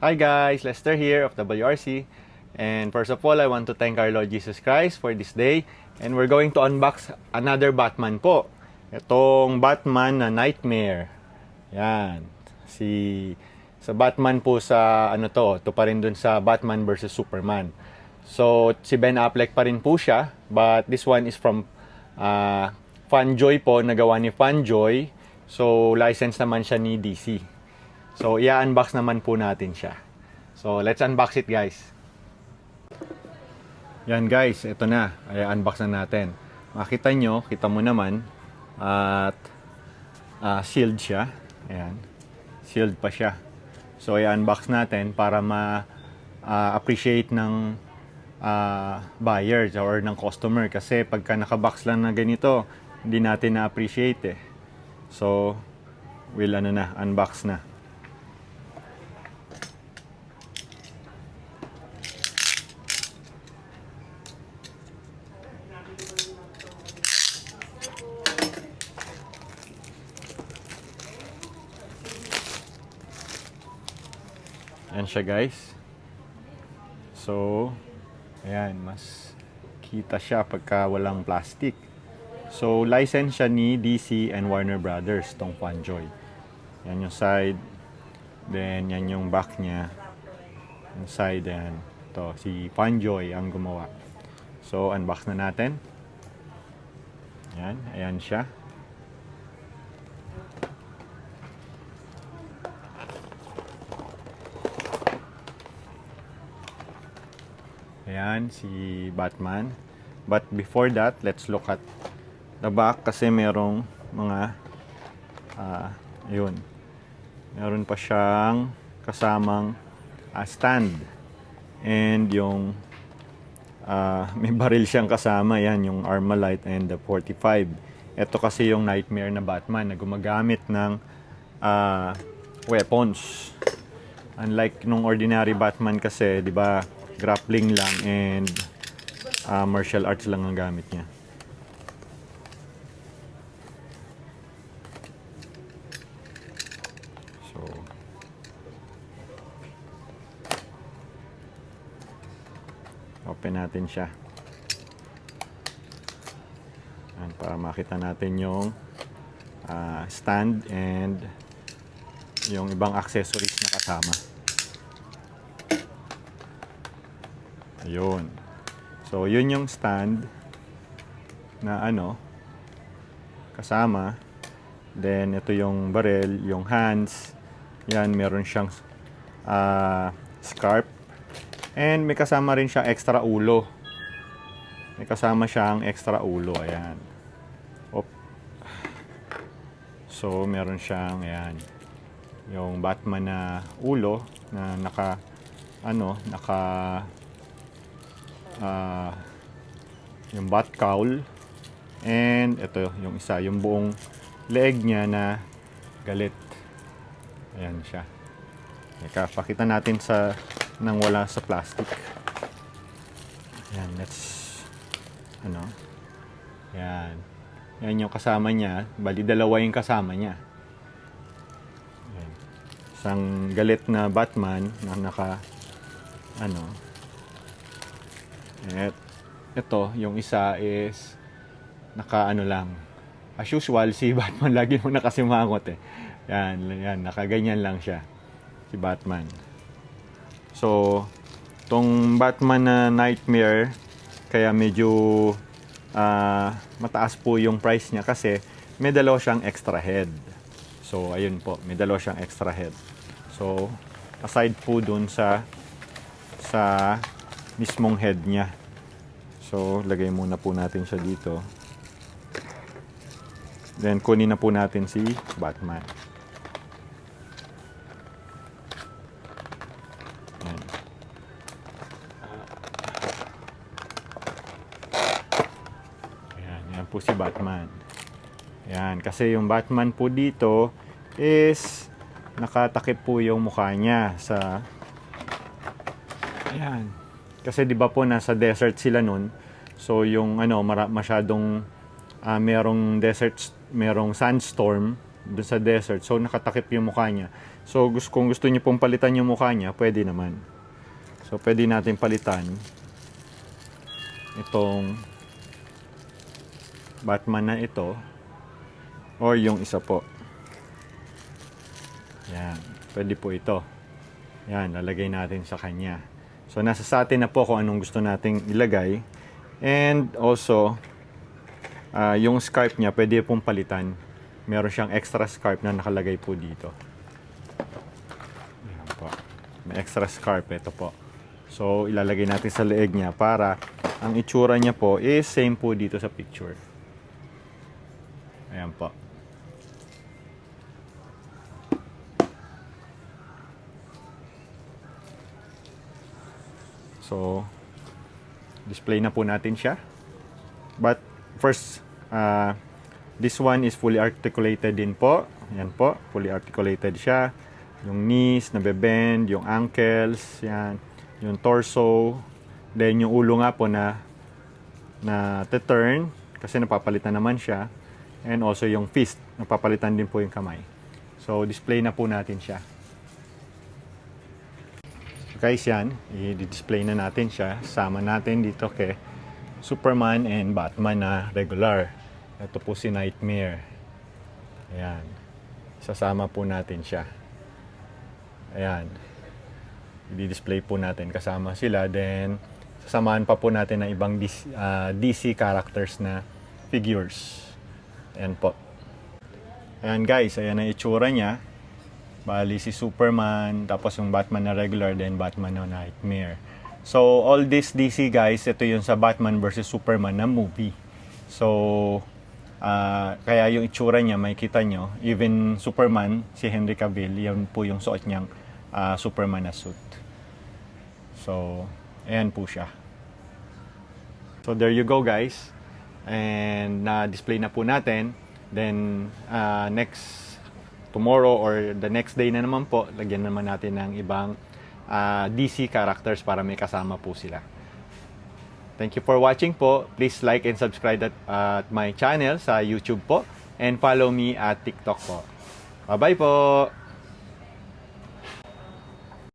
Hi guys, Lester here of WRC. And first of all, I want to thank our Lord Jesus Christ for this day. And we're going to unbox another Batman po. Itong Batman na Nightmare. Yan. Sa Batman po sa ano to, ito pa rin dun sa Batman versus Superman. So, si Ben Affleck pa rin po siya. But this one is from Fanjoy po, nagawa ni Fanjoy. So, license naman siya ni DC. So, i-unbox naman po natin siya. So, let's unbox it, guys. Yan, guys. Ito na. I-unbox na natin. Makita nyo, kita mo naman. At sealed siya. Ayan. Sealed pa siya. So, i-unbox natin para ma-appreciate ng buyers or ng customer. Kasi pagka nakabox lang na ganito, hindi natin na-appreciate eh. So, we'll unbox na. Yan siya, guys. So, ayan, mas kita siya pagka walang plastic. So, license siya ni DC and Warner Brothers, tong Fanjoy. Yan yung side. Then, yan yung back niya. Yung side, yan. Ito, si Fanjoy ang gumawa. So, unbox na natin. Yan, ayan siya. Ayan, si Batman. But before that, let's look at the back kasi merong mga yun. Meron pa siyang kasamang stand. And yung may baril siyang kasama. Yan, yung Armalite and the 45. Ito kasi yung Nightmare na Batman na gumagamit ng weapons. Unlike nung ordinary Batman kasi, di ba, grappling lang and martial arts lang ang gamit niya. So, open natin siya. Ayan, para makita natin yung stand and yung ibang accessories na kasama. Ayun. So, yun yung stand na kasama. Then, ito yung barrel, yung hands. Yan, meron siyang scarf. And may kasama rin siyang extra ulo. May kasama siyang extra ulo. Ayan. Op. So, meron siyang, ayan, yung Batman na ulo na yung bat cowl, and ito yung isa, yung buong leg niya na galit. Ayan siya. Pakita natin nang wala sa plastic. Ayan, yan yung kasama niya. Bali, dalawa yung kasama niya. Ayan. Isang galit na Batman na ito, yung isa is lang. As usual, si Batman lagi mo nakasimangot eh. Yan, nakaganyan lang siya. Si Batman. So, tong Batman na Nightmare, kaya medyo mataas po yung price niya kasi may dalawa siyang extra head. So, ayun po, may dalawa siyang extra head. So, aside po dun sa mismong head niya. So, lagay muna po natin siya dito. Then, kunin na po natin si Batman. Ayan. Ayan, yan po si Batman. Ayan, kasi yung Batman po dito is nakatakip po yung mukha niya sa... Ayan. Kasi 'di ba po nasa desert sila noon. So yung masyadong merong sandstorm dun sa desert. So, nakatakip yung mukha niya. So, kung gusto niyo pong palitan yung mukha niya, pwede naman. So, pwede natin palitan itong Batman na ito or yung isa po. Yan. Pwede po ito. Yan, lalagay natin sa kanya. So, nasa sa atin na po kung anong gusto nating ilagay. And also, yung scarf niya, pwede pong palitan. Meron siyang extra scarf na nakalagay po dito. Yan po. May extra scarf. Ito po. So, ilalagay natin sa leeg niya para ang itsura niya po is same po dito sa picture. Ayan po. So, display na po natin siya. But, first, this one is fully articulated din po. Ayan po, fully articulated siya. Yung knees, nabe-bend, yung ankles, yan. Yung torso, then yung ulo nga po na turn kasi napapalitan naman siya, and also yung fist, napapalitan din po yung kamay. So, display na po natin siya. So guys, yan, i-display na natin siya. Sama natin dito kay Superman and Batman na regular. Ito po si Nightmare. Ayan. Sasama po natin siya. Ayan. I-display po natin kasama sila. Then, sasamahan pa po natin ng ibang DC characters na figures. Ayan po. Ayan guys, ayan ang itsura niya. Bali si Superman, tapos yung Batman na regular, then Batman na Nightmare. So, all this DC guys, ito yung sa Batman versus Superman na movie. So, kaya yung itsura niya, makikita nyo, even Superman, si Henry Cavill, yan po yung suot niyang Superman na suit. So, ayan po siya. So, there you go guys. And na-display na po natin. Then, tomorrow or the next day na naman po, lagyan naman natin ng ibang DC characters para may kasama po sila. Thank you for watching po. Please like and subscribe at my channel sa YouTube po. And follow me at TikTok po. Bye-bye po!